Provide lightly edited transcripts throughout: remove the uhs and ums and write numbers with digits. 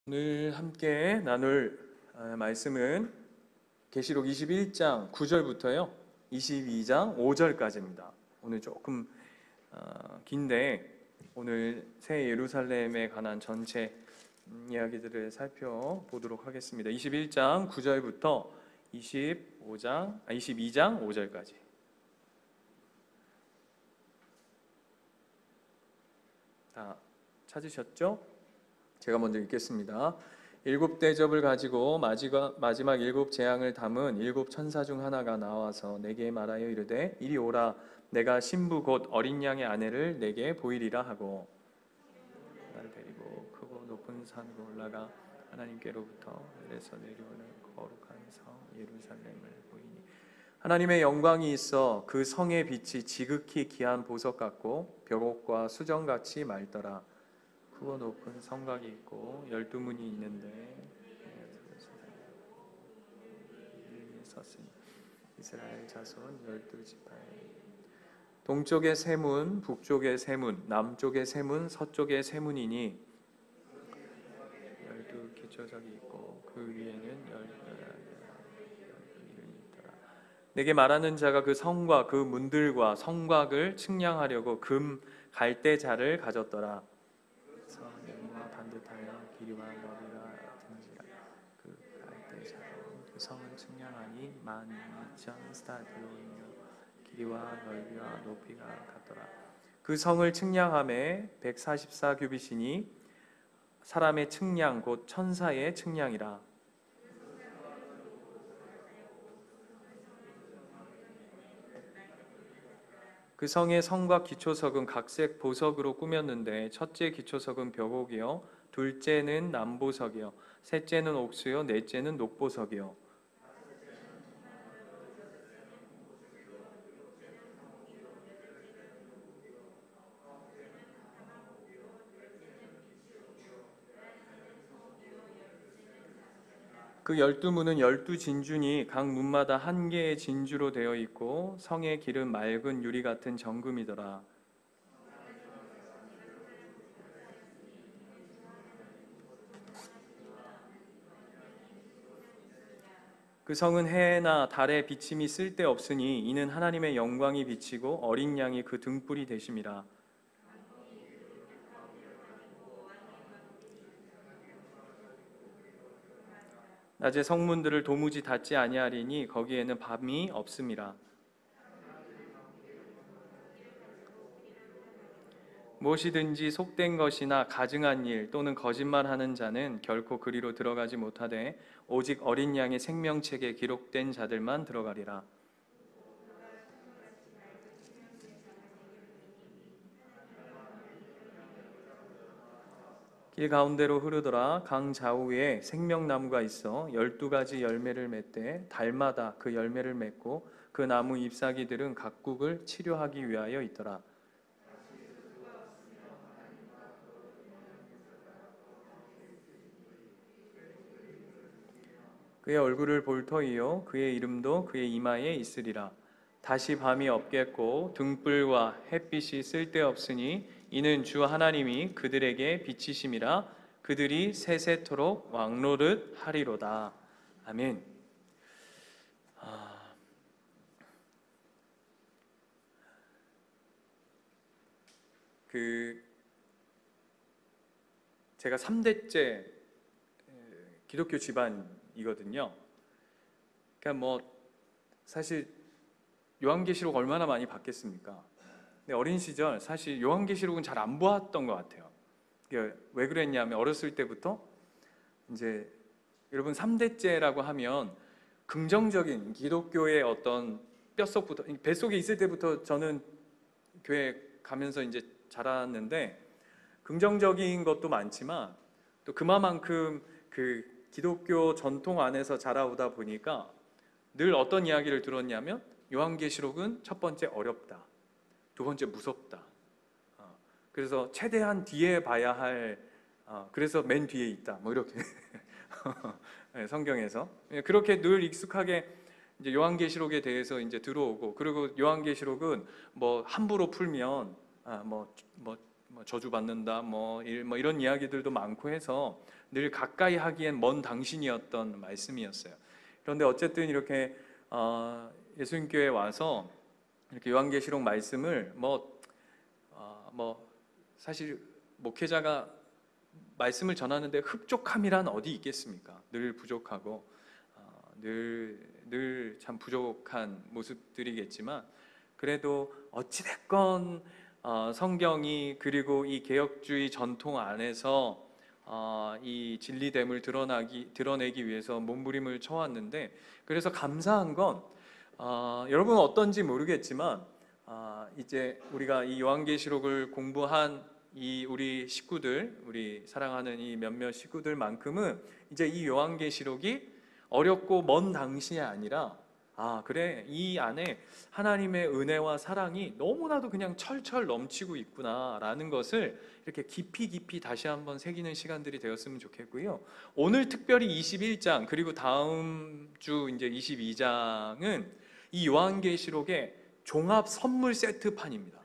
오늘 함께 나눌 말씀은 계시록 21장 9절부터요 22장 5절까지입니다. 오늘 조금 긴데 오늘 새 예루살렘에 관한 전체 이야기들을 살펴보도록 하겠습니다. 21장 9절부터 22장 5절까지. 다 찾으셨죠? 제가 먼저 읽겠습니다. 일곱 대접을 가지고 마지막 일곱 재앙을 담은 일곱 천사 중 하나가 나와서 내게 말하여 이르되 이리 오라, 내가 신부 곧 어린 양의 아내를 내게 보이리라 하고 나를 데리고 크고 높은 산으로 올라가 하나님께로부터 하늘에서 내려오는 거룩한 성 예루살렘을 보이니 하나님의 영광이 있어 그 성의 빛이 지극히 귀한 보석 같고 벽옥과 수정같이 맑더라. 크고 높은 성곽이 있고 12문이 있는데 섰으니 이스라엘 자손 12지파에 동쪽의 세 문, 북쪽의 세 문, 남쪽의 세 문, 서쪽의 세 문이니 12기초석이 있고 그 위에는 12이름이 있더라. 내게 말하는 자가 그 성과 그 문들과 성곽을 측량하려고 금 갈대자를 가졌더라. 길이와 너비가 같은지라. 그 갈대자로 그 성을 측량하니 12,000스타디오이며 길이와 넓이와 높이가 같더라. 그 성을 측량함에 144규빗이니 사람의 측량 곧 천사의 측량이라. 그 성의 성과 기초석은 각색 보석으로 꾸몄는데 첫째 기초석은 벽옥이요 둘째는 남보석이요 셋째는 옥수요 넷째는 녹보석이요 그 12문은 12진주니 각 문마다 한 개의 진주로 되어 있고 성의 길은 맑은 유리 같은 정금이더라. 그 성은 해나 달의 비침이 쓸데없으니 이는 하나님의 영광이 비치고 어린 양이 그 등불이 되심이라. 낮에 성문들을 도무지 닫지 아니하리니 거기에는 밤이 없음이라. 무엇이든지 속된 것이나 가증한 일 또는 거짓말하는 자는 결코 그리로 들어가지 못하되 오직 어린 양의 생명책에 기록된 자들만 들어가리라. 길 가운데로 흐르더라. 강 좌우에 생명나무가 있어 12가지 열매를 맺되 달마다 그 열매를 맺고 그 나무 잎사귀들은 각국을 치료하기 위하여 있더라. 그의 얼굴을 볼 터이요 그의 이름도 그의 이마에 있으리라. 다시 밤이 없겠고 등불과 햇빛이 쓸데없으니 이는 주 하나님이 그들에게 비치심이라. 그들이 세세토록 왕노릇 하리로다. 아멘. 제가 3대째 기독교 집안이거든요. 그러니까 뭐 사실 요한계시록 얼마나 많이 봤겠습니까? 근데 어린 시절 사실 요한계시록은 잘 안 보았던 것 같아요. 왜 그랬냐면 어렸을 때부터 이제 여러분 3대째라고 하면 긍정적인 기독교의 어떤 뼛속부터 뱃속에 있을 때부터 저는 교회 가면서 이제 자랐는데 긍정적인 것도 많지만 또 그만큼 그 기독교 전통 안에서 자라오다 보니까 늘 어떤 이야기를 들었냐면 요한계시록은 첫 번째 어렵다, 두 번째 무섭다. 그래서 최대한 뒤에 봐야 할, 그래서 맨 뒤에 있다. 뭐 이렇게 성경에서 그렇게 늘 익숙하게 이제 요한계시록에 대해서 이제 들어오고 그리고 요한계시록은 뭐 함부로 풀면 뭐 저주받는다 뭐 이런 이야기들도 많고 해서 늘 가까이 하기엔 먼 당신이었던 말씀이었어요. 그런데 어쨌든 이렇게 예수님교회에 와서 이렇게 요한계시록 말씀을 사실 목회자가 말씀을 전하는데 흡족함이란 어디 있겠습니까? 늘 부족하고 늘 참 부족한 모습들이겠지만, 그래도 어찌됐건 성경이 그리고 이 개혁주의 전통 안에서 이 진리됨을 드러내기 위해서 몸부림을 쳐왔는데, 그래서 감사한 건 여러분 어떤지 모르겠지만 이제 우리가 이 요한계시록을 공부한 이 우리 식구들, 우리 사랑하는 이 몇몇 식구들만큼은 이제 이 요한계시록이 어렵고 먼 당신이 아니라 그래, 이 안에 하나님의 은혜와 사랑이 너무나도 그냥 철철 넘치고 있구나라는 것을 이렇게 깊이 다시 한번 새기는 시간들이 되었으면 좋겠고요. 오늘 특별히 21장 그리고 다음 주 이제 22장은 이 요한계시록의 종합 선물 세트판입니다.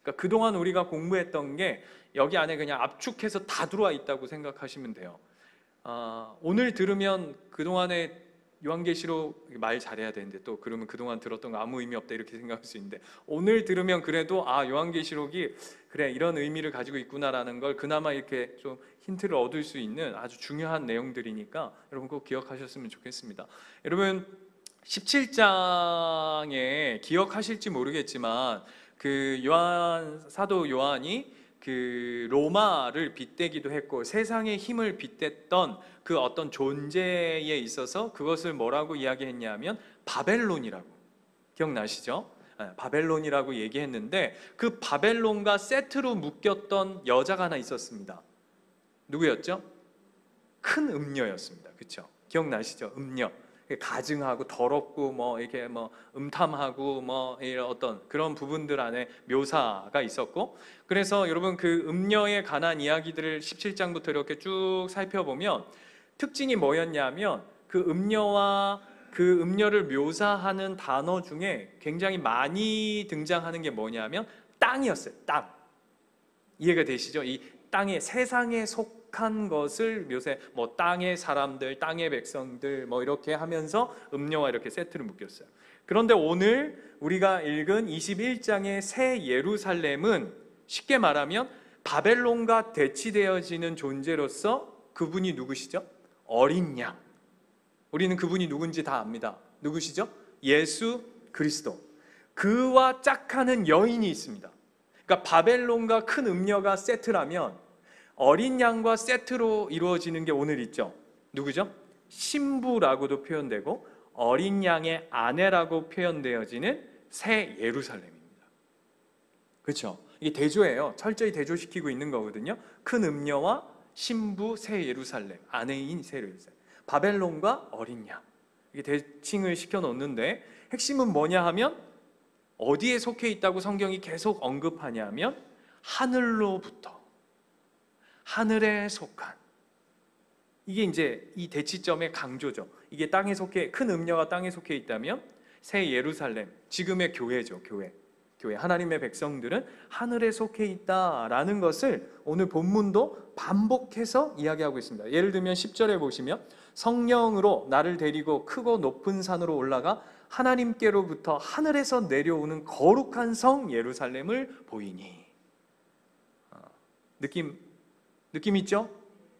그러니까 그동안 우리가 공부했던 게 여기 안에 그냥 압축해서 다 들어와 있다고 생각하시면 돼요. 오늘 들으면 그동안에 요한계시록 말 잘해야 되는데 또 그러면 그동안 들었던 거 아무 의미 없다 이렇게 생각할 수 있는데, 오늘 들으면 그래도 요한계시록이 그래 이런 의미를 가지고 있구나라는 걸 그나마 이렇게 좀 힌트를 얻을 수 있는 아주 중요한 내용들이니까 여러분 꼭 기억하셨으면 좋겠습니다. 여러분 17장에 기억하실지 모르겠지만 그 사도 요한이 그 로마를 빗대기도 했고 세상의 힘을 빗댔던 그 어떤 존재에 있어서 그것을 뭐라고 이야기했냐면 바벨론이라고, 기억나시죠? 바벨론이라고 얘기했는데 그 바벨론과 세트로 묶였던 여자가 하나 있었습니다. 누구였죠? 큰 음녀였습니다. 그렇죠? 기억나시죠? 음녀. 가증하고 더럽고 이렇게 음탐하고 이런 어떤 그런 부분들 안에 묘사가 있었고, 그래서 여러분 그 음녀에 관한 이야기들을 17장부터 이렇게 쭉 살펴보면 특징이 뭐였냐면 그 음녀와 그 음녀를 묘사하는 단어 중에 굉장히 많이 등장하는 게 뭐냐면 땅이었어요. 땅. 이해가 되시죠? 이 땅에 세상에 속한 것을 묘사해 땅의 사람들, 땅의 백성들 이렇게 하면서 음녀와 이렇게 세트를 묶였어요. 그런데 오늘 우리가 읽은 21장의 새 예루살렘은 쉽게 말하면 바벨론과 대치되어지는 존재로서 그분이 누구시죠? 어린 양. 우리는 그분이 누군지 다 압니다. 누구시죠? 예수 그리스도. 그와 짝하는 여인이 있습니다. 그러니까 바벨론과 큰 음녀가 세트라면 어린 양과 세트로 이루어지는 게 오늘 있죠. 누구죠? 신부라고도 표현되고 어린 양의 아내라고 표현되어지는 새 예루살렘입니다. 그렇죠? 이게 대조예요. 철저히 대조시키고 있는 거거든요. 큰 음녀와 신부 새 예루살렘, 아내인 새 예루살렘. 바벨론과 어린 양. 이게 대칭을 시켜 놓는데 핵심은 뭐냐 하면 어디에 속해 있다고 성경이 계속 언급하냐면 하늘로부터, 하늘에 속한. 이게 이제 이 대치점의 강조죠. 이게 땅에 속해, 큰 음녀가 땅에 속해 있다면 새 예루살렘, 지금의 교회죠. 교회 하나님의 백성들은 하늘에 속해 있다라는 것을 오늘 본문도 반복해서 이야기하고 있습니다. 예를 들면 10절에 보시면 성령으로 나를 데리고 크고 높은 산으로 올라가 하나님께로부터 하늘에서 내려오는 거룩한 성 예루살렘을 보이니. 느낌 있죠?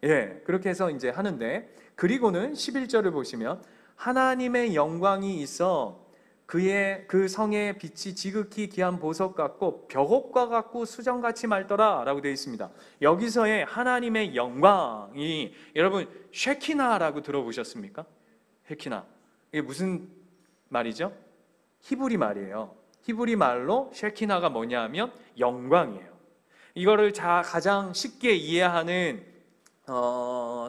예, 그렇게 해서 이제 하는데, 그리고는 11절을 보시면 하나님의 영광이 있어 그 성의 빛이 지극히 귀한 보석 같고 벽옥과 같고 수정같이 맑더라 라고 되어 있습니다. 여기서의 하나님의 영광이 여러분 쉐키나라고 들어보셨습니까? 쉐키나. 이게 무슨 말이죠? 히브리 말이에요. 히브리 말로 쉐키나가 뭐냐 하면 영광이에요. 이거를 가장 쉽게 이해하는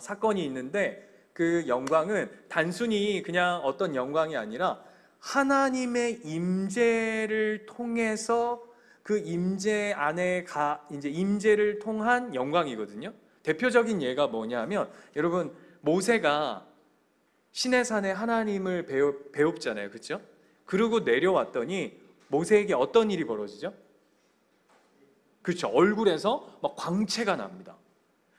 사건이 있는데, 그 영광은 단순히 그냥 어떤 영광이 아니라 하나님의 임재를 통해서 그 임재 안에 이제 임재를 통한 영광이거든요. 대표적인 예가 뭐냐면 여러분 모세가 시내산에 하나님을 배웁잖아요. 그렇죠? 그리고 내려왔더니 모세에게 어떤 일이 벌어지죠? 그렇죠. 얼굴에서 막 광채가 납니다.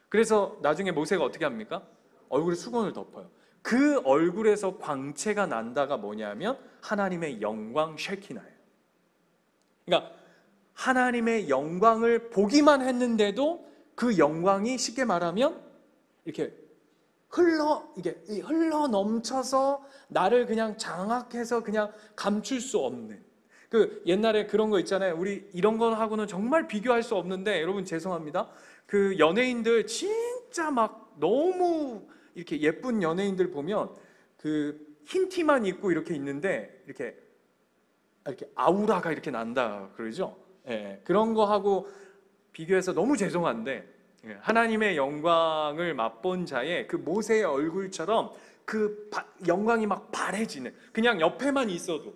그래서 나중에 모세가 어떻게 합니까? 얼굴에 수건을 덮어요. 그 얼굴에서 광채가 난다가 뭐냐면 하나님의 영광 쉐키나예요. 그러니까 하나님의 영광을 보기만 했는데도 그 영광이 쉽게 말하면 이렇게 이게 흘러 넘쳐서 나를 그냥 장악해서 그냥 감출 수 없는, 그 옛날에 그런 거 있잖아요. 우리 이런 거 하고는 정말 비교할 수 없는데, 여러분 죄송합니다. 그 연예인들 진짜 막 너무 이렇게 예쁜 연예인들 보면 그 흰 티만 입고 이렇게 있는데 이렇게 아우라가 이렇게 난다 그러죠. 예, 그런 거 하고 비교해서 너무 죄송한데, 하나님의 영광을 맛본 자의 그 모세의 얼굴처럼 그 영광이 막 바래지는, 그냥 옆에만 있어도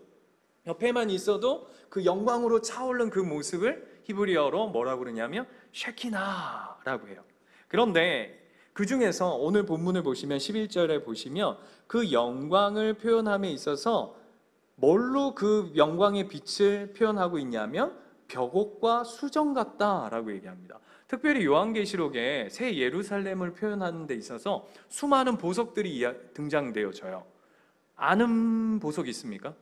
그 영광으로 차오른 그 모습을 히브리어로 뭐라고 그러냐면 쉐키나라고 해요. 그런데 그 중에서 오늘 본문을 보시면 11절에 보시면 그 영광을 표현함에 있어서 뭘로 그 영광의 빛을 표현하고 있냐면 벽옥과 수정 같다라고 얘기합니다. 특별히 요한계시록에 새 예루살렘을 표현하는 데 있어서 수많은 보석들이 등장되어져요. 아는 보석 있습니까?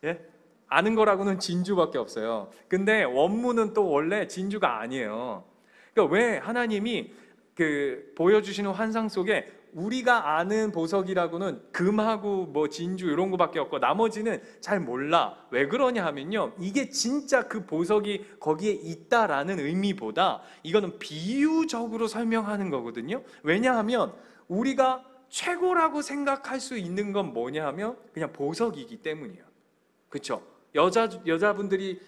예? 아는 거라고는 진주밖에 없어요. 근데 원문은 또 원래 진주가 아니에요. 그러니까 왜 하나님이 그 보여주시는 환상 속에 우리가 아는 보석이라고는 금하고 뭐 진주 이런 거밖에 없고 나머지는 잘 몰라. 왜 그러냐 하면요, 이게 진짜 그 보석이 거기에 있다라는 의미보다 이거는 비유적으로 설명하는 거거든요. 왜냐하면 우리가 최고라고 생각할 수 있는 건 뭐냐 하면 그냥 보석이기 때문이에요. 그렇죠? 여자분들이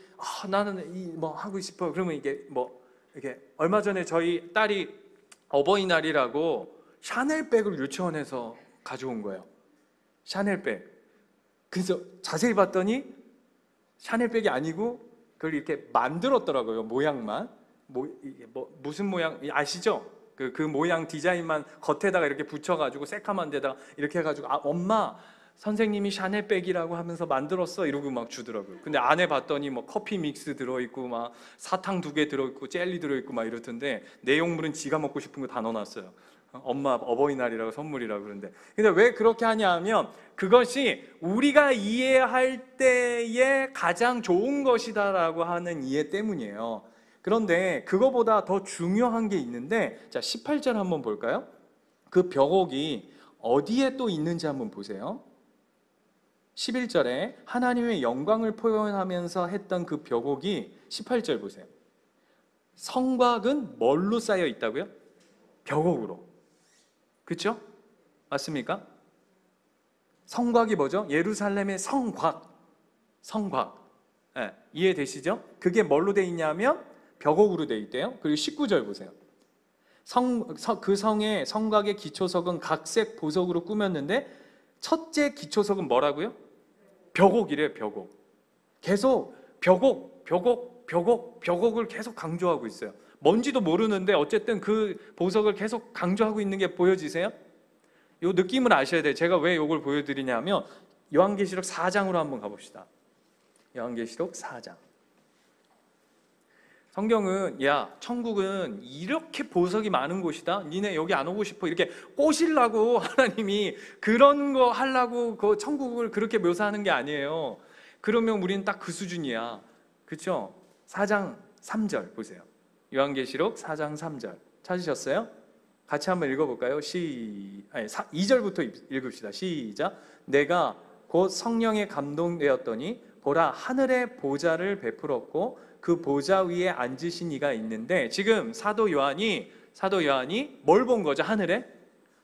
나는 이 뭐 하고 싶어. 그러면 이게 뭐 이렇게 얼마 전에 저희 딸이 어버이날이라고 샤넬백을 유치원에서 가져온 거예요. 샤넬백. 그래서 자세히 봤더니 샤넬백이 아니고 그걸 이렇게 만들었더라고요. 모양만. 무슨 모양 아시죠? 그 모양 디자인만 겉에다가 이렇게 붙여가지고 새카만 데다가 이렇게 해가지고 엄마 선생님이 샤넬백이라고 하면서 만들었어 이러고 막 주더라고요. 근데 안에 봤더니 뭐 커피 믹스 들어있고 막 사탕 2개 들어있고 젤리 들어있고 막 이렇던데 내용물은 지가 먹고 싶은 거 다 넣어놨어요. 엄마 어버이날이라고 선물이라고 그러는데, 근데 왜 그렇게 하냐 하면 그것이 우리가 이해할 때에 가장 좋은 것이다라고 하는 이해 때문이에요. 그런데 그거보다 더 중요한 게 있는데, 자 18절 한번 볼까요? 그 벽옥이 어디에 또 있는지 한번 보세요. 11절에 하나님의 영광을 표현하면서 했던 그 벽옥이 18절 보세요. 성곽은 뭘로 쌓여 있다고요? 벽옥으로. 그렇죠? 맞습니까? 성곽이 뭐죠? 예루살렘의 성곽. 네, 이해되시죠? 그게 뭘로 돼 있냐면 벽옥으로 돼 있대요. 그리고 19절 보세요. 그 성의 성곽의 기초석은 각색 보석으로 꾸몄는데 첫째 기초석은 뭐라고요? 벽옥이래요. 벽옥. 계속 벽옥을 계속 강조하고 있어요. 뭔지도 모르는데 어쨌든 그 보석을 계속 강조하고 있는 게 보여지세요? 이 느낌을 아셔야 돼요. 제가 왜 이걸 보여드리냐면 요한계시록 4장으로 한번 가봅시다. 요한계시록 4장. 성경은 천국은 이렇게 보석이 많은 곳이다, 니네 여기 안 오고 싶어, 이렇게 꼬시려고 하나님이 그런 거 하려고 그 천국을 그렇게 묘사하는 게 아니에요. 그러면 우리는 딱 그 수준이야. 그렇죠? 4장 3절 보세요. 요한계시록 4장 3절 찾으셨어요? 같이 한번 읽어볼까요? 2절부터 읽읍시다. 시작. 내가 곧 성령에 감동되었더니 보라, 하늘의 보좌를 베풀었고 그 보좌 위에 앉으신 이가 있는데, 지금 사도 요한이 뭘 본 거죠? 하늘에?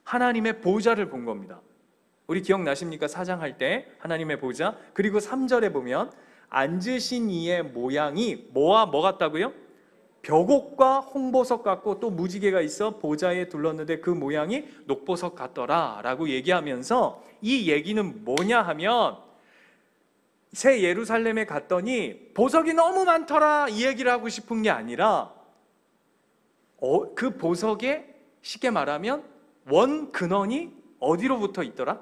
하나님의 보좌를 본 겁니다. 우리 기억나십니까? 4장 할 때 하나님의 보좌. 그리고 3절에 보면 앉으신 이의 모양이 뭐 같다고요? 벽옥과 홍보석 같고 또 무지개가 있어 보좌에 둘렀는데 그 모양이 녹보석 같더라 라고 얘기하면서, 이 얘기는 뭐냐 하면 새 예루살렘에 갔더니 보석이 너무 많더라 이 얘기를 하고 싶은 게 아니라 그 보석에 쉽게 말하면 원 근원이 어디로부터 있더라?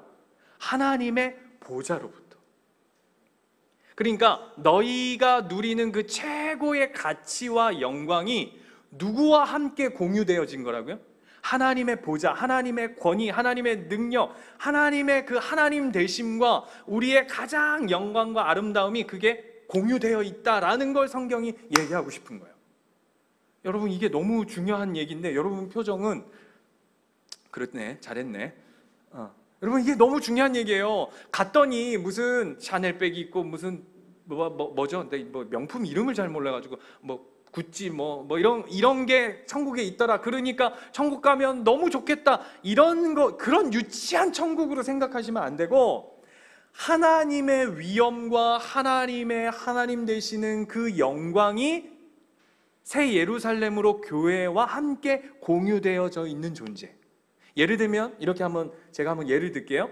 하나님의 보좌로부터. 그러니까 너희가 누리는 그 최고의 가치와 영광이 누구와 함께 공유되어진 거라고요? 하나님의 보좌, 하나님의 권위, 하나님의 능력, 하나님의 그 하나님 되심과 우리의 가장 영광과 아름다움이 그게 공유되어 있다라는 걸 성경이 얘기하고 싶은 거예요. 여러분, 이게 너무 중요한 얘기인데 여러분 표정은 그렇네, 잘했네. 여러분, 이게 너무 중요한 얘기예요. 갔더니 무슨 샤넬백이 있고 무슨 뭐죠? 뭐 명품 이름을 잘 몰라가지고 뭐 구찌 뭐 이런 게 천국에 있더라. 그러니까 천국 가면 너무 좋겠다. 이런 거, 그런 유치한 천국으로 생각하시면 안 되고, 하나님의 위엄과 하나님의 하나님 되시는 그 영광이 새 예루살렘으로 교회와 함께 공유되어져 있는 존재. 예를 들면 이렇게 제가 한번 예를 들게요.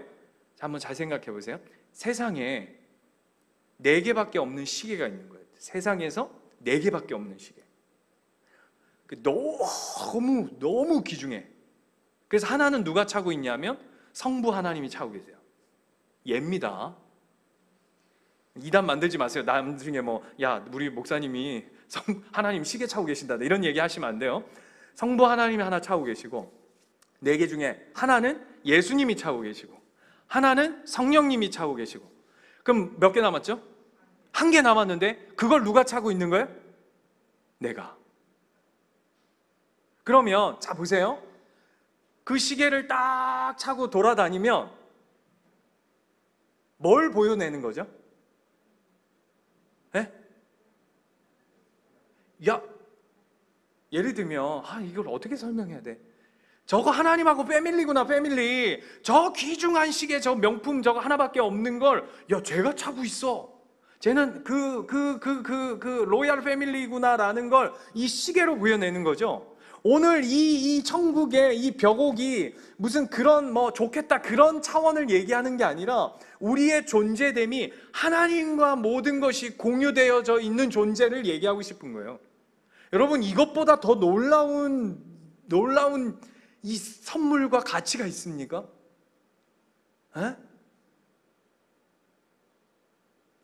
한번 잘 생각해 보세요. 세상에 4개밖에 없는 시계가 있는 거예요. 세상에서 4개밖에 없는 시계. 너무 귀중해. 그래서 하나는 누가 차고 있냐면 성부 하나님이 차고 계세요. 얘입니다. 이단 만들지 마세요. 나중에 야, 우리 목사님이 하나님 시계 차고 계신다, 이런 얘기 하시면 안 돼요. 성부 하나님이 하나 차고 계시고, 4개 중에 하나는 예수님이 차고 계시고, 하나는 성령님이 차고 계시고. 그럼 몇 개 남았죠? 1개 남았는데 그걸 누가 차고 있는 거예요? 내가. 그러면 자 보세요. 그 시계를 딱 차고 돌아다니면 뭘 보여내는 거죠? 네? 야, 예를 들면 이걸 어떻게 설명해야 돼? 저거 하나님하고 패밀리구나, 패밀리. 저 귀중한 시계, 저 명품 저거 하나밖에 없는 걸, 야, 쟤가 차고 있어. 쟤는 그 로얄 패밀리구나라는 걸 이 시계로 보여내는 거죠. 오늘 이 천국의 이 벽옥이 무슨 그런 좋겠다 그런 차원을 얘기하는 게 아니라 우리의 존재됨이 하나님과 모든 것이 공유되어져 있는 존재를 얘기하고 싶은 거예요. 여러분, 이것보다 더 놀라운 이 선물과 가치가 있습니까? 에?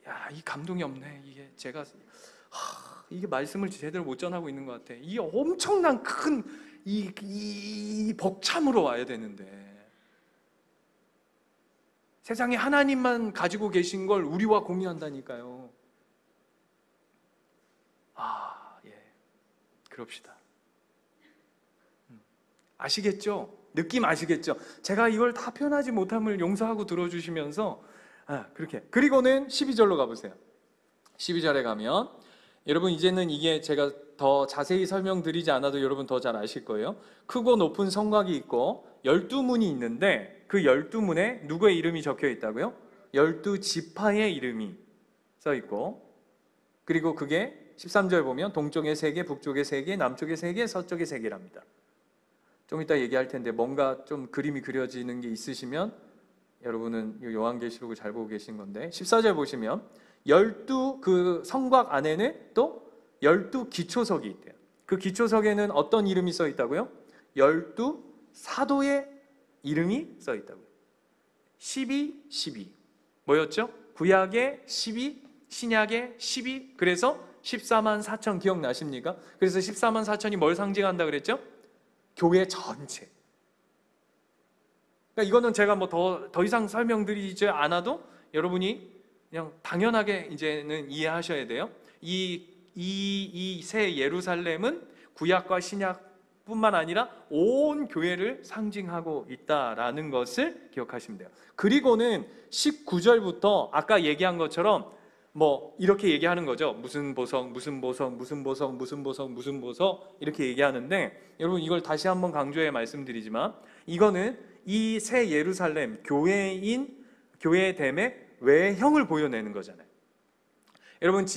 야, 이 감동이 없네. 이게 제가 이게 말씀을 제대로 못 전하고 있는 것 같아. 이 엄청난 큰 이 벅참으로 와야 되는데, 세상에 하나님만 가지고 계신 걸 우리와 공유한다니까요. 예, 그럽시다. 아시겠죠? 느낌 아시겠죠? 제가 이걸 다 표현하지 못함을 용서하고 들어주시면서 그렇게. 그리고는 12절로 가보세요. 12절에 가면 여러분, 이제는 이게 제가 더 자세히 설명드리지 않아도 여러분 더 잘 아실 거예요. 크고 높은 성곽이 있고 12문이 있는데 그 12문에 누구의 이름이 적혀 있다고요? 12지파의 이름이 써 있고, 그리고 그게 13절 보면 동쪽에 3개, 북쪽에 3개, 남쪽에 3개, 서쪽에 3개랍니다. 좀 이따 얘기할 텐데 뭔가 좀 그림이 그려지는 게 있으시면 여러분은 요한계시록을 잘 보고 계신 건데, 14절 보시면 12 그 성곽 안에는 또 12기초석이 있대요. 그 기초석에는 어떤 이름이 써 있다고요? 12 사도의 이름이 써 있다고요. 12, 12 뭐였죠? 구약의 12, 신약의 12, 그래서 14만 4천 기억나십니까? 그래서 14만 4천이 뭘 상징한다 그랬죠? 교회 전체. 그러니까 이거는 제가 더 이상 설명드리지 않아도 여러분이 그냥 당연하게 이제는 이해하셔야 돼요. 이 새 예루살렘은 구약과 신약뿐만 아니라 온 교회를 상징하고 있다라는 것을 기억하시면 돼요. 그리고는 19절부터 아까 얘기한 것처럼 이렇게 얘기하는 거죠. 무슨 보석, 무슨 보석, 무슨 보석, 무슨 보석, 무슨 보석, 이렇게 얘기하는데, 여러분 이걸 다시 한번 강조해 말씀드리지만, 이거는 이 새 예루살렘 교회됨의 외형을 보여내는 거잖아요. 여러분,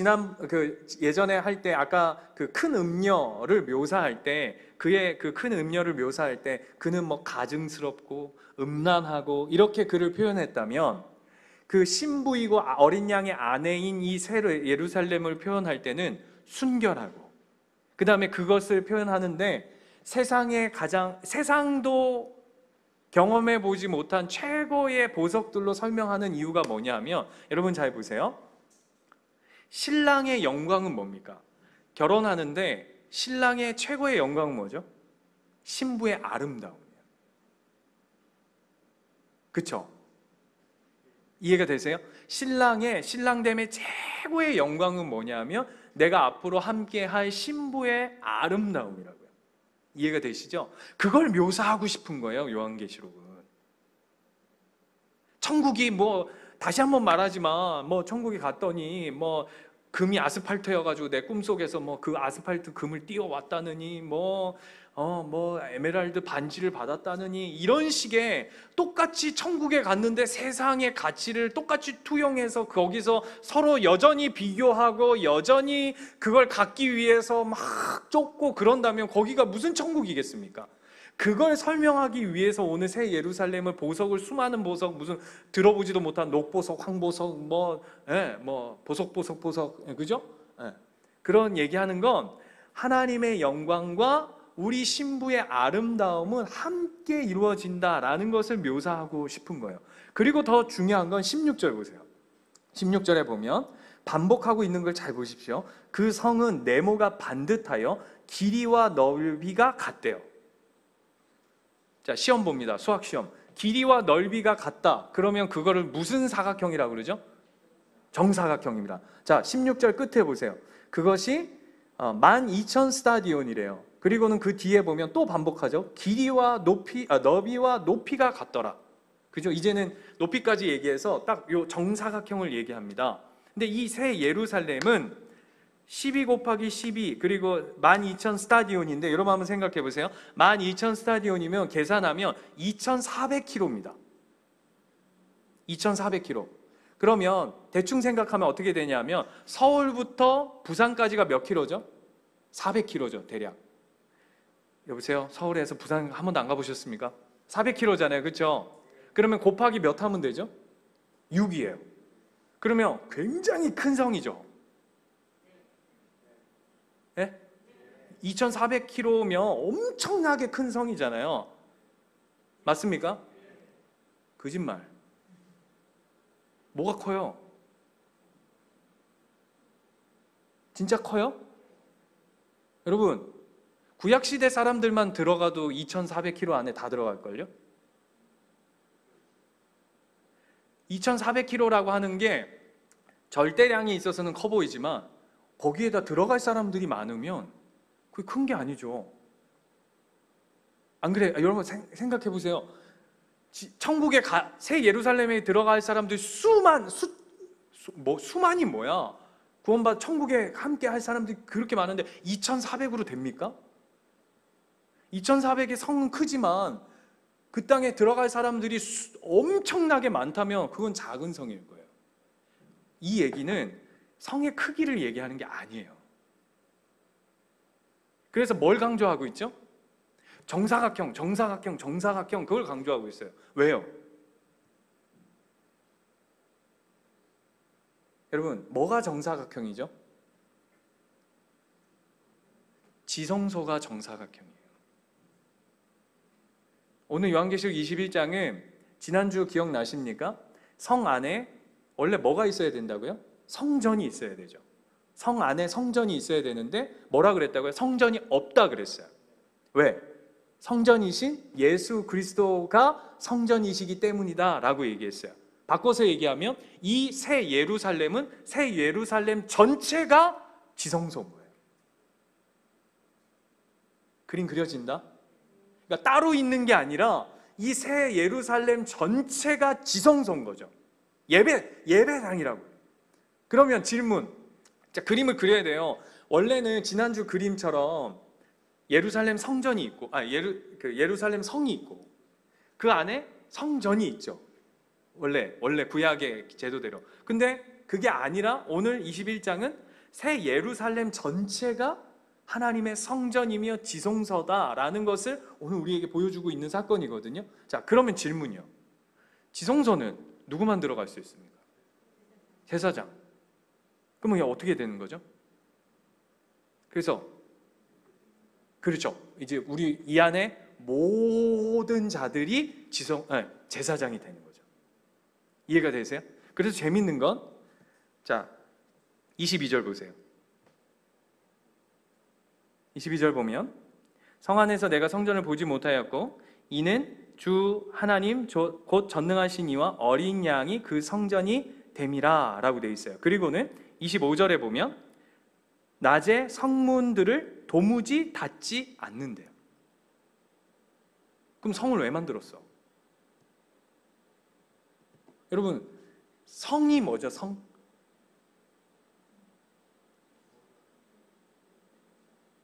예전에 할 때 아까 그 큰 음녀를 묘사할 때, 그의 그 큰 음녀를 묘사할 때 그는 가증스럽고 음란하고 이렇게 그를 표현했다면, 그 신부이고 어린 양의 아내인 이 새 예루살렘을 표현할 때는 순결하고, 그 다음에 그것을 표현하는데 세상도 경험해 보지 못한 최고의 보석들로 설명하는 이유가 뭐냐면, 여러분 잘 보세요. 신랑의 영광은 뭡니까? 결혼하는데 신랑의 최고의 영광은 뭐죠? 신부의 아름다움이에요. 그쵸? 이해가 되세요? 신랑됨의 최고의 영광은 뭐냐면 내가 앞으로 함께 할 신부의 아름다움이라고요. 이해가 되시죠? 그걸 묘사하고 싶은 거예요, 요한계시록은. 천국이 다시 한번 말하지만 천국에 갔더니 금이 아스팔트여가지고 내 꿈속에서 그 아스팔트 금을 띄워왔다느니 에메랄드 반지를 받았다느니 이런 식의 똑같이 천국에 갔는데 세상의 가치를 똑같이 투영해서 거기서 서로 여전히 비교하고 여전히 그걸 갖기 위해서 막 쫓고 그런다면 거기가 무슨 천국이겠습니까? 그걸 설명하기 위해서 오늘 새 예루살렘을 수많은 보석, 무슨 들어보지도 못한 녹보석, 황보석, 보석, 그죠? 그런 얘기하는 건 하나님의 영광과 우리 신부의 아름다움은 함께 이루어진다라는 것을 묘사하고 싶은 거예요. 그리고 더 중요한 건 16절 보세요. 16절에 보면 반복하고 있는 걸 잘 보십시오. 그 성은 네모가 반듯하여 길이와 넓이가 같대요. 자, 시험 봅니다. 수학 시험. 길이와 넓이가 같다. 그러면 그거를 무슨 사각형이라고 그러죠? 정사각형입니다. 자, 16절 끝에 보세요. 그것이 12,000 스타디온이래요. 그리고는 그 뒤에 보면 또 반복하죠. 길이와 너비와 높이가 같더라. 그죠? 이제는 높이까지 얘기해서 딱 요 정사각형을 얘기합니다. 근데 이 새 예루살렘은 12 곱하기 12 그리고 12,000 스타디온인데 여러분 한번 생각해 보세요. 12,000 스타디온이면 계산하면 2,400km입니다. 2,400km. 그러면 대충 생각하면 어떻게 되냐면 서울부터 부산까지가 몇 킬로죠? 400km죠, 대략. 여보세요? 서울에서 부산 한 번도 안 가보셨습니까? 400km잖아요, 그렇죠? 그러면 곱하기 몇 하면 되죠? 6이에요. 그러면 굉장히 큰 성이죠. 2,400km면 엄청나게 큰 성이잖아요. 맞습니까? 거짓말. 뭐가 커요? 진짜 커요? 여러분, 구약시대 사람들만 들어가도 2,400km 안에 다 들어갈걸요? 2,400km라고 하는 게 절대량이 있어서는 커 보이지만 거기에다 들어갈 사람들이 많으면 그게 큰 게 아니죠. 안 그래요? 여러분 생각해 보세요. 천국에 새 예루살렘에 들어갈 사람들 수만이 뭐야? 구원받아 천국에 함께 할 사람들이 그렇게 많은데 2,400으로 됩니까? 2,400의 성은 크지만 그 땅에 들어갈 사람들이 엄청나게 많다면 그건 작은 성일 거예요. 이 얘기는 성의 크기를 얘기하는 게 아니에요. 그래서 뭘 강조하고 있죠? 정사각형 그걸 강조하고 있어요. 왜요? 여러분, 뭐가 정사각형이죠? 지성소가 정사각형이에요. 오늘 요한계시록 21장은 지난주 기억나십니까? 성 안에 원래 뭐가 있어야 된다고요? 성전이 있어야 되죠. 성 안에 성전이 있어야 되는데 뭐라 그랬다고요? 성전이 없다 그랬어요. 왜? 성전이신 예수 그리스도가 성전이시기 때문이다 라고 얘기했어요. 바꿔서 얘기하면 이 새 예루살렘은 새 예루살렘 전체가 지성소인 거예요. 그림 그려진다? 그러니까 따로 있는 게 아니라 이 새 예루살렘 전체가 지성소인 거죠. 예배당이라고. 그러면 질문. 자, 그림을 그려야 돼요. 원래는 지난주 그림처럼 예루살렘 성전이 있고, 예루살렘 성이 있고, 그 안에 성전이 있죠. 원래 구약의 제도대로. 근데 그게 아니라 오늘 21장은 새 예루살렘 전체가 하나님의 성전이며 지성소다라는 것을 오늘 우리에게 보여주고 있는 사건이거든요. 자, 그러면 질문이요. 지성소는 누구만 들어갈 수 있습니까? 제사장. 그러면 어떻게 되는 거죠? 그래서 그렇죠. 이제 우리 이 안에 모든 자들이 제사장이 되는 거죠. 이해가 되세요? 그래서 재밌는 건 자, 22절 보세요. 22절 보면 성 안에서 내가 성전을 보지 못하였고 이는 주 하나님 곧 전능하신 이와 어린 양이 그 성전이 됨이라 라고 되어 있어요. 그리고는 25절에 보면 낮에 성문들을 도무지 닫지 않는데요. 그럼 성을 왜 만들었어? 여러분, 성이 뭐죠? 성?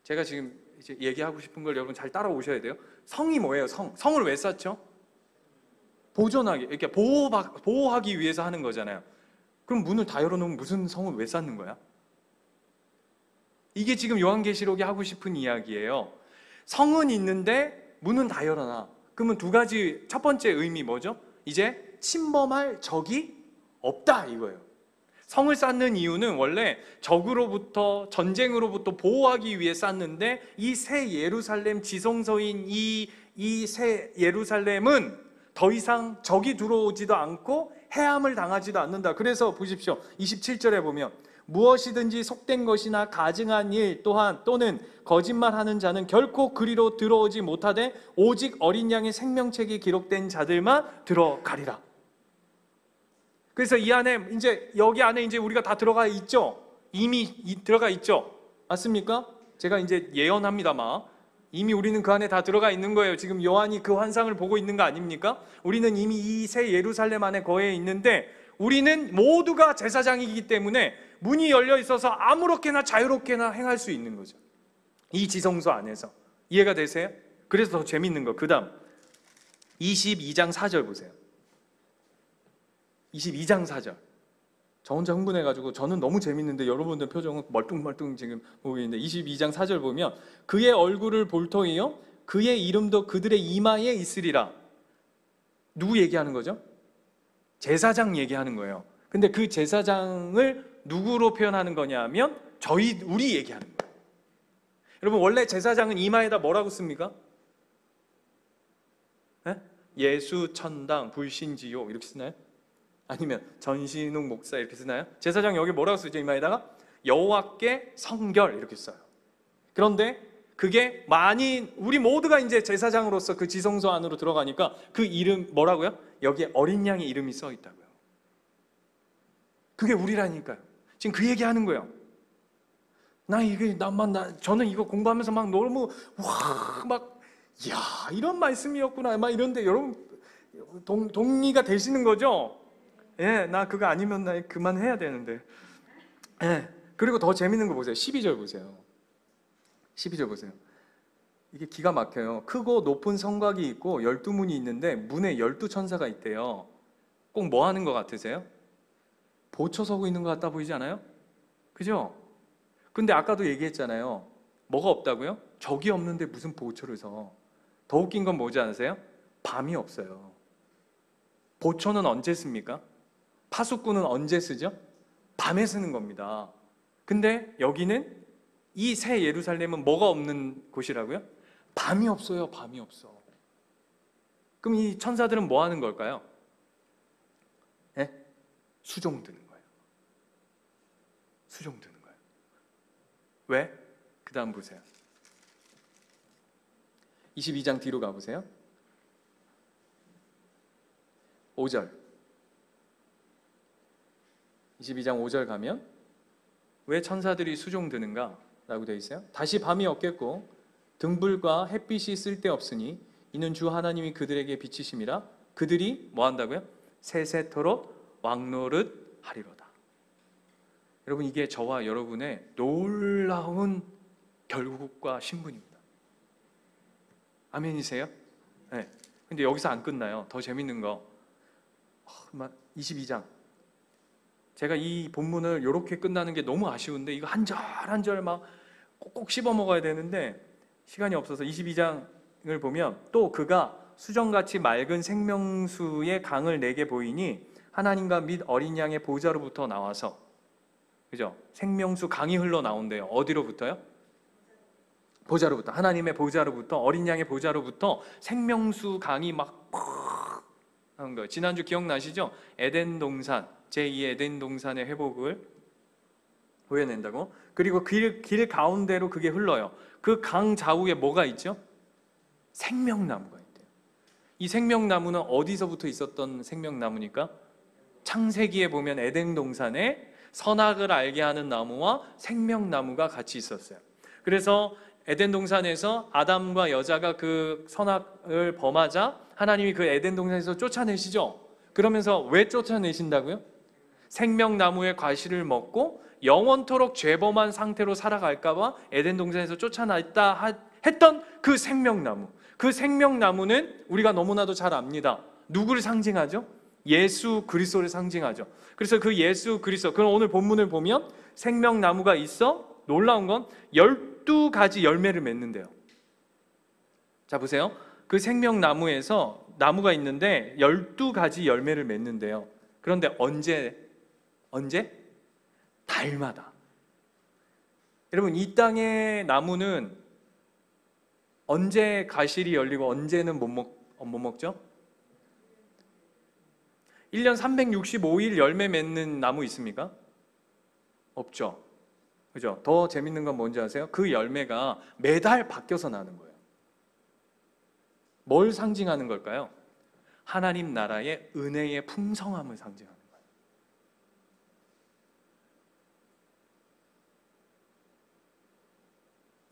제가 지금 이제 얘기하고 싶은 걸 여러분 잘 따라오셔야 돼요. 성이 뭐예요? 성을 왜 쌓죠? 보존하기, 이렇게 보호하기 위해서 하는 거잖아요. 그럼 문을 다 열어놓으면 무슨 성을 왜 쌓는 거야? 이게 지금 요한계시록이 하고 싶은 이야기예요. 성은 있는데 문은 다 열어놔. 그러면 두 가지, 첫 번째 의미 뭐죠? 이제 침범할 적이 없다 이거예요. 성을 쌓는 이유는 원래 적으로부터, 전쟁으로부터 보호하기 위해 쌓는데 이 새 예루살렘 지성소인 이 새 예루살렘은 더 이상 적이 들어오지도 않고 해함을 당하지도 않는다. 그래서 보십시오. 27절에 보면 무엇이든지 속된 것이나 가증한 일 또한 또는 거짓말하는 자는 결코 그리로 들어오지 못하되 오직 어린 양의 생명책이 기록된 자들만 들어가리라. 그래서 이 안에 이제 여기 안에 이제 우리가 다 들어가 있죠. 이미 들어가 있죠. 맞습니까? 제가 이제 예언합니다만 이미 우리는 그 안에 다 들어가 있는 거예요. 지금 요한이 그 환상을 보고 있는 거 아닙니까? 우리는 이미 이 새 예루살렘 안에 거해 있는데 우리는 모두가 제사장이기 때문에 문이 열려 있어서 아무렇게나 자유롭게나 행할 수 있는 거죠. 이 지성소 안에서. 이해가 되세요? 그래서 더 재밌는 거. 그 다음 22장 4절 보세요. 22장 4절. 저 혼자 흥분해가지고 저는 너무 재밌는데 여러분들 표정은 멀뚱멀뚱 지금 보고 있는데 22장 4절 보면 그의 얼굴을 볼 터이요 그의 이름도 그들의 이마에 있으리라. 누구 얘기하는 거죠? 제사장 얘기하는 거예요. 근데 그 제사장을 누구로 표현하는 거냐면 우리 얘기하는 거예요. 여러분 원래 제사장은 이마에다 뭐라고 씁니까? 네? 예수 천당 불신지요 이렇게 쓰나요? 아니면 전신웅 목사 이렇게 쓰나요? 제사장 여기 뭐라고 쓰죠? 이마에다가 여호와께 성결 이렇게 써요. 그런데 그게 많이 우리 모두가 이제 제사장으로서 그 지성소 안으로 들어가니까 그 이름 뭐라고요? 여기에 어린 양의 이름이 써 있다고요. 그게 우리라니까요. 지금 그 얘기하는 거예요. 저는 이거 공부하면서 막 너무 야 이런 말씀이었구나 막 이런데 여러분 동의가 되시는 거죠? 예, 나 그거 아니면 나 그만해야 되는데. 예. 그리고 더 재밌는 거 보세요. 12절 보세요. 12절 보세요. 이게 기가 막혀요. 크고 높은 성곽이 있고 12문이 있는데 문에 12천사가 있대요. 꼭 뭐 하는 것 같으세요? 보초 서고 있는 것 같다 보이지 않아요? 그죠? 근데 아까도 얘기했잖아요. 뭐가 없다고요? 적이 없는데 무슨 보초를 서. 더 웃긴 건 뭐지 않으세요? 밤이 없어요. 보초는 언제 씁니까? 파수꾼은 언제 쓰죠? 밤에 쓰는 겁니다. 근데 여기는 이 새 예루살렘은 뭐가 없는 곳이라고요? 밤이 없어요. 밤이 없어. 그럼 이 천사들은 뭐 하는 걸까요? 네? 수종드는 거예요. 수종드는 거예요. 왜? 그 다음 보세요. 22장 뒤로 가보세요. 5절 22장 5절 가면 왜 천사들이 수종드는가? 라고 되어 있어요. 다시 밤이 없겠고 등불과 햇빛이 쓸데없으니 이는 주 하나님이 그들에게 비치심이라 그들이 뭐 한다고요? 세세토록 왕노릇 하리로다. 여러분 이게 저와 여러분의 놀라운 결국과 신분입니다. 아멘이세요? 네. 근데 여기서 안 끝나요. 더 재밌는 거 22장 제가 이 본문을 이렇게 끝나는 게 너무 아쉬운데 이거 한 절 한 절 막 꼭꼭 씹어 먹어야 되는데 시간이 없어서 22장을 보면 또 그가 수정같이 맑은 생명수의 강을 내게 보이니 하나님과 및 어린 양의 보좌로부터 나와서 그죠? 생명수 강이 흘러나온대요. 어디로부터요? 보좌로부터. 하나님의 보좌로부터 어린 양의 보좌로부터 생명수 강이 막 하는 거예요. 지난주 기억나시죠? 에덴 동산 제2 에덴 동산의 회복을 보여낸다고. 그리고 길 가운데로 그게 흘러요. 그 강 좌우에 뭐가 있죠? 생명나무가 있대요. 이 생명나무는 어디서부터 있었던 생명나무니까? 창세기에 보면 에덴 동산에 선악을 알게 하는 나무와 생명나무가 같이 있었어요. 그래서 에덴 동산에서 아담과 여자가 그 선악을 범하자 하나님이 그 에덴 동산에서 쫓아내시죠. 그러면서 왜 쫓아내신다고요? 생명나무의 과실을 먹고 영원토록 죄범한 상태로 살아갈까봐 에덴 동산에서 쫓아냈다 했던 그 생명나무. 그 생명나무는 우리가 너무나도 잘 압니다. 누구를 상징하죠? 예수 그리스도를 상징하죠. 그래서 그 예수 그리스도, 그럼 오늘 본문을 보면 생명나무가 있어 놀라운 건 12가지 열매를 맺는데요. 자 보세요. 그 생명나무에서 나무가 있는데 12가지 열매를 맺는데요. 그런데 언제? 달마다. 여러분, 이 땅의 나무는 언제 과실이 열리고 언제는 못 먹죠? 1년 365일 열매 맺는 나무 있습니까? 없죠. 그죠? 더 재밌는 건 뭔지 아세요? 그 열매가 매달 바뀌어서 나는 거예요. 뭘 상징하는 걸까요? 하나님 나라의 은혜의 풍성함을 상징하는 거예요.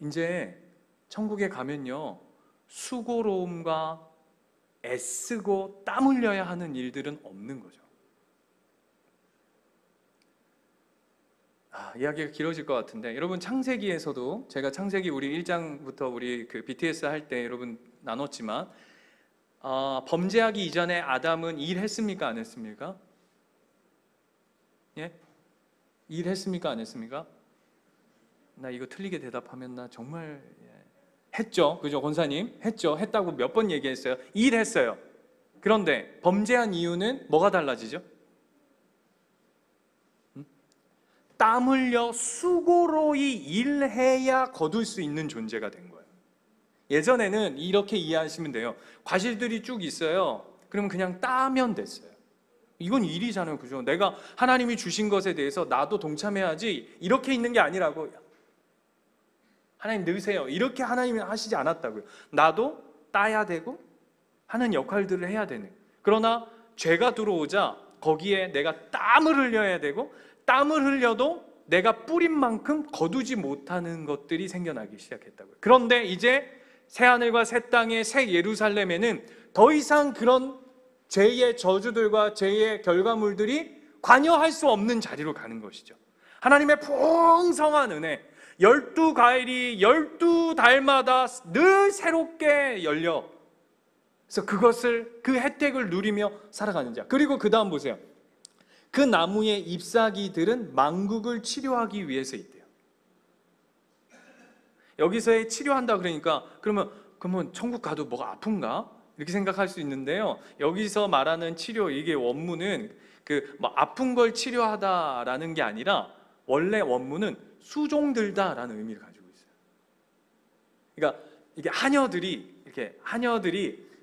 이제 천국에 가면요, 수고로움과 애쓰고 땀 흘려야 하는 일들은 없는 거죠. 이야기가 길어질 것 같은데, 여러분 창세기에서도 제가 창세기 우리 1장부터 우리 그 BTS 할 때 여러분 나눴지만, 범죄하기 이전에 아담은 일했습니까? 안 했습니까? 예? 일했습니까? 안 했습니까? 나 이거 틀리게 대답하면 나 정말 했죠. 그죠? 권사님 했죠. 했다고 몇 번 얘기했어요. 일했어요. 그런데 범죄한 이유는 뭐가 달라지죠? 땀 흘려 수고로이 일해야 거둘 수 있는 존재가 된 거예요. 예전에는 이렇게 이해하시면 돼요. 과실들이 쭉 있어요. 그러면 그냥 따면 됐어요. 이건 일이잖아요. 그죠? 내가 하나님이 주신 것에 대해서 나도 동참해야지, 이렇게 있는 게 아니라고. 하나님 넣으세요, 이렇게 하나님이 하시지 않았다고요. 나도 따야 되고 하는 역할들을 해야 되는. 그러나 죄가 들어오자 거기에 내가 땀을 흘려야 되고, 땀을 흘려도 내가 뿌린 만큼 거두지 못하는 것들이 생겨나기 시작했다고요. 그런데 이제 새하늘과 새 땅의 새 예루살렘에는 더 이상 그런 죄의 저주들과 죄의 결과물들이 관여할 수 없는 자리로 가는 것이죠. 하나님의 풍성한 은혜, 12과일이 12달마다 늘 새롭게 열려, 그래서 그것을, 그 혜택을 누리며 살아가는 자. 그리고 그 다음 보세요. 그 나무의 잎사귀들은 만국을 치료하기 위해서 있대요. 여기서의 치료한다 그러니까 그러면 천국 가도 뭐가 아픈가? 이렇게 생각할 수 있는데요. 여기서 말하는 치료, 이게 원문은 그 뭐 아픈 걸 치료하다라는 게 아니라 원래 원문은 수종들다라는 의미를 가지고 있어요. 그러니까 이게 하녀들이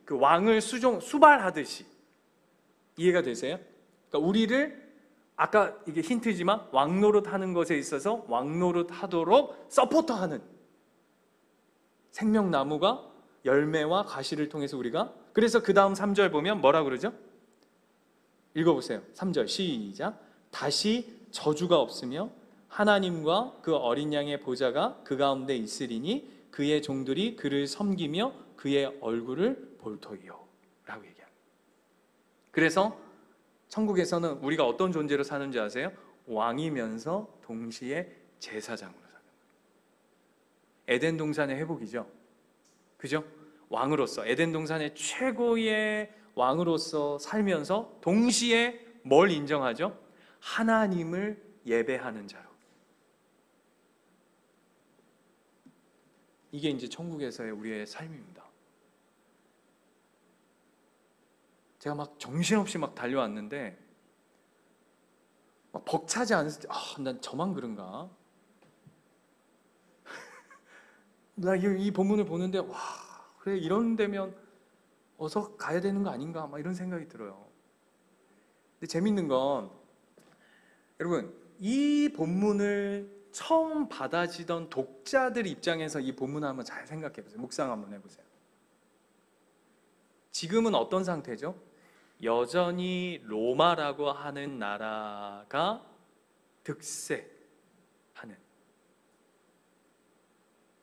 그 왕을 수발하듯이, 이해가 되세요? 그러니까 우리를, 아까 이게 힌트지만 왕노릇 하는 것에 있어서 왕노릇 하도록 서포터하는 생명나무가 열매와 과실을 통해서 우리가, 그래서 그 다음 3절 보면 뭐라 그러죠? 읽어보세요. 3절 시작. 다시 저주가 없으며 하나님과 그 어린 양의 보좌가 그 가운데 있으리니 그의 종들이 그를 섬기며 그의 얼굴을 볼 터이요 라고 얘기합니다. 그래서 천국에서는 우리가 어떤 존재로 사는지 아세요? 왕이면서 동시에 제사장으로 사는 거예요. 에덴 동산의 회복이죠. 그죠? 왕으로서, 에덴 동산의 최고의 왕으로서 살면서 동시에 뭘 인정하죠? 하나님을 예배하는 자로. 이게 이제 천국에서의 우리의 삶입니다. 제가 막 정신없이 막 달려왔는데 막 벅차지 않았을 때, 난 저만 그런가? 나 이 본문을 보는데, 와, 그래, 이런 데면 어서 가야 되는 거 아닌가? 막 이런 생각이 들어요. 근데 재밌는 건, 여러분, 이 본문을 처음 받아지던 독자들 입장에서 이 본문을 한번 잘 생각해 보세요. 묵상 한번 해보세요. 지금은 어떤 상태죠? 여전히 로마라고 하는 나라가 득세하는,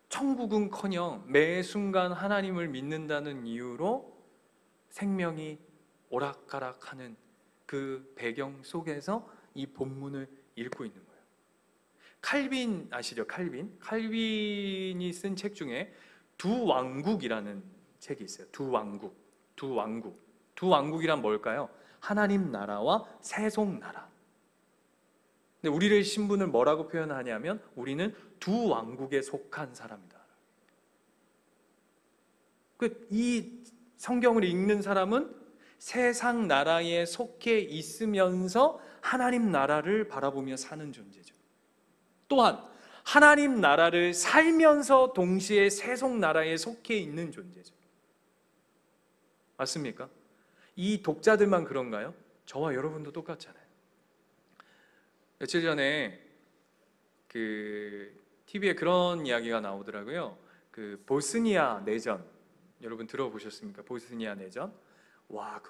천국은커녕 매 순간 하나님을 믿는다는 이유로 생명이 오락가락하는 그 배경 속에서 이 본문을 읽고 있는 거예요. 칼빈 아시죠? 칼빈이 쓴 책 중에 두 왕국이라는 책이 있어요. 두 왕국이란 뭘까요? 하나님 나라와 세속 나라. 근데 우리를 신분을 뭐라고 표현하냐면 우리는 두 왕국에 속한 사람이다. 이 성경을 읽는 사람은 세상 나라에 속해 있으면서 하나님 나라를 바라보며 사는 존재죠. 또한 하나님 나라를 살면서 동시에 세속 나라에 속해 있는 존재죠. 맞습니까? 이 독자들만 그런가요? 저와 여러분도 똑같잖아요. 며칠 전에 TV에 그런 이야기가 나오더라고요. 보스니아 내전, 여러분 들어보셨습니까? 보스니아 내전. 와,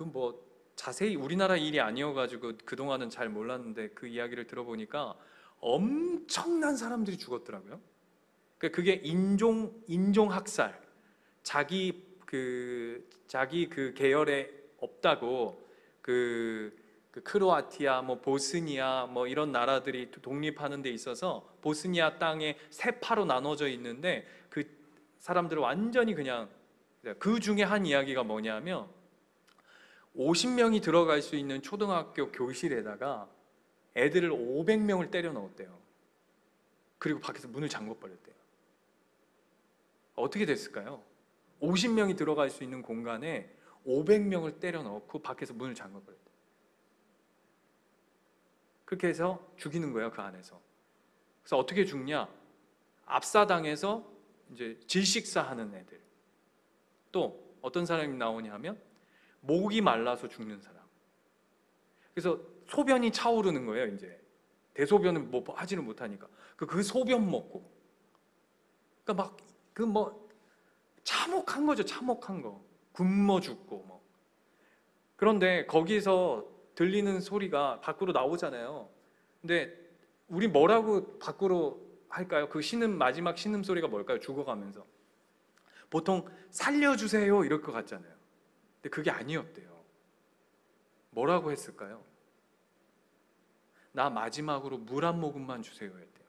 자세히 우리나라 일이 아니어가지고 그동안은 잘 몰랐는데 그 이야기를 들어보니까 엄청난 사람들이 죽었더라고요. 그게 인종 학살, 자기 계열에 없다고 크로아티아, 보스니아 이런 나라들이 독립하는 데 있어서 보스니아 땅에 세 파로 나눠져 있는데 그 사람들은 완전히 그냥, 그 중에 한 이야기가 뭐냐면 50명이 들어갈 수 있는 초등학교 교실에다가 애들을 500명을 때려 넣었대요. 그리고 밖에서 문을 잠궈 버렸대요. 어떻게 됐을까요? 50명이 들어갈 수 있는 공간에 500명을 때려 넣고 밖에서 문을 잠궈 버렸대요. 그렇게 해서 죽이는 거예요, 그 안에서. 그래서 어떻게 죽냐? 압사당해서 이제 질식사하는 애들. 또 어떤 사람이 나오냐 하면 목이 말라서 죽는 사람. 그래서 소변이 차오르는 거예요. 이제 대소변은 하지는 못하니까 그 소변 먹고, 그러니까 참혹한 거죠. 참혹한 거. 굶어 죽고 그런데 거기서 들리는 소리가 밖으로 나오잖아요. 근데 우리 뭐라고 밖으로 할까요? 마지막 신음 소리가 뭘까요? 죽어가면서 보통 살려주세요 이럴 것 같잖아요. 근데 그게 아니었대요. 뭐라고 했을까요? 나 마지막으로 물 한 모금만 주세요 했대요.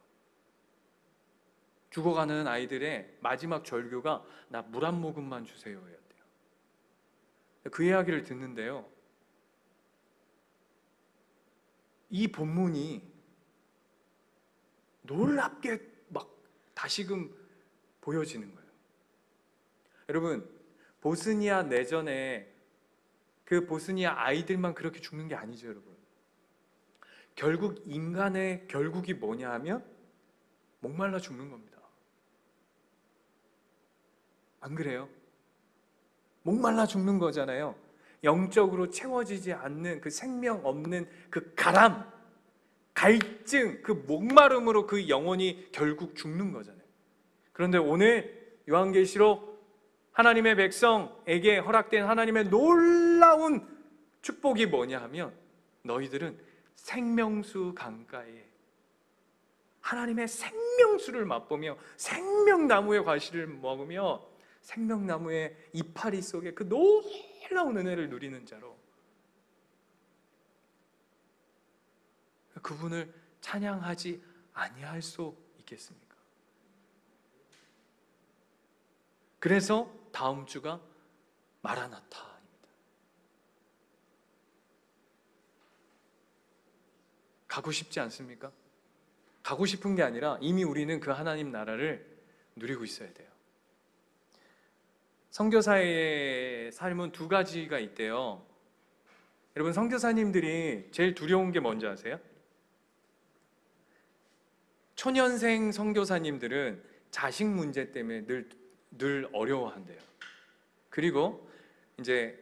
죽어가는 아이들의 마지막 절규가 나 물 한 모금만 주세요 였대요. 그 이야기를 듣는데요, 이 본문이 놀랍게 다시금 보여지는 거예요. 여러분, 보스니아 내전에 그 보스니아 아이들만 그렇게 죽는 게 아니죠, 여러분. 결국 인간의 결국이 뭐냐 하면 목말라 죽는 겁니다. 안 그래요? 목말라 죽는 거잖아요. 영적으로 채워지지 않는 그 생명 없는 그 갈증, 그 목마름으로 그 영혼이 결국 죽는 거잖아요. 그런데 오늘 요한계시록 하나님의 백성에게 허락된 하나님의 놀라운 축복이 뭐냐 하면 너희들은 생명수 강가에 하나님의 생명수를 맛보며 생명나무의 과실을 먹으며 생명나무의 이파리 속에 그 놀라운 은혜를 누리는 자로 그분을 찬양하지 아니할 수 있겠습니까? 그래서 다음 주가 마라나타입니다. 가고 싶지 않습니까? 가고 싶은 게 아니라 이미 우리는 그 하나님 나라를 누리고 있어야 돼요. 선교사의 삶은 두 가지가 있대요. 여러분, 선교사님들이 제일 두려운 게 뭔지 아세요? 초년생 선교사님들은 자식 문제 때문에 늘 어려워한대요. 그리고 이제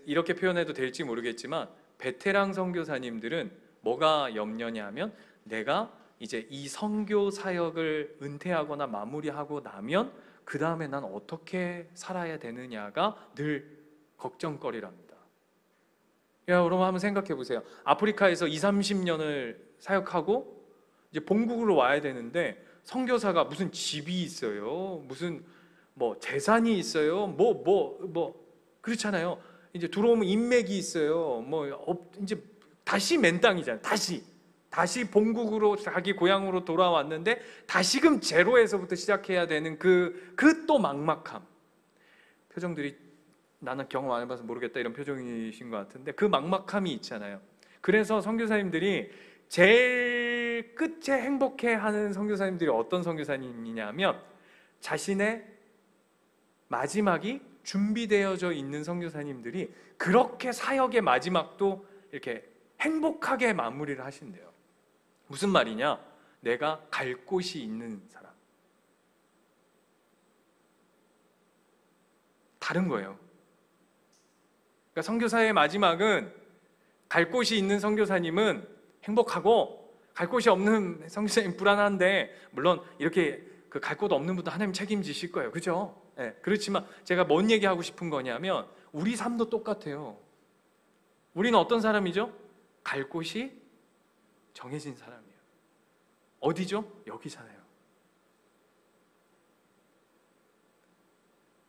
이렇게 표현해도 될지 모르겠지만 베테랑 선교사님들은 뭐가 염려냐면 내가 이제 이 선교 사역을 은퇴하거나 마무리하고 나면 그 다음에 난 어떻게 살아야 되느냐가 늘 걱정거리랍니다. 야, 여러분 한번 생각해 보세요. 아프리카에서 2, 30년을 사역하고 이제 본국으로 와야 되는데 선교사가 무슨 집이 있어요, 무슨 뭐 재산이 있어요, 그렇잖아요. 이제 들어오면 인맥이 있어요. 이제 다시 맨 땅이잖아요. 다시 본국으로 자기 고향으로 돌아왔는데 다시금 제로에서부터 시작해야 되는 그 또 막막함. 표정들이 나는 경험 안 해봐서 모르겠다 이런 표정이신 것 같은데 그 막막함이 있잖아요. 그래서 선교사님들이 제일 끝에 행복해하는 선교사님들이 어떤 선교사님이냐면 자신의 마지막이 준비되어져 있는 선교사님들이 그렇게 사역의 마지막도 이렇게 행복하게 마무리를 하신대요. 무슨 말이냐? 내가 갈 곳이 있는 사람. 다른 거예요. 그러니까 선교사의 마지막은 갈 곳이 있는 선교사님은 행복하고 갈 곳이 없는 선교사님 불안한데 물론 이렇게 그 갈 곳 없는 분도 하나님 책임지실 거예요. 그죠? 네, 그렇지만 제가 뭔 얘기하고 싶은 거냐면 우리 삶도 똑같아요. 우리는 어떤 사람이죠? 갈 곳이 정해진 사람이에요. 어디죠? 여기잖아요.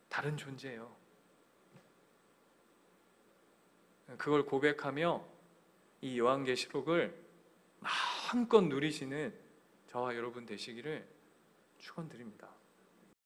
다른 존재예요. 그걸 고백하며 이 요한계시록을 마음껏 누리시는 저와 여러분 되시기를 축원드립니다.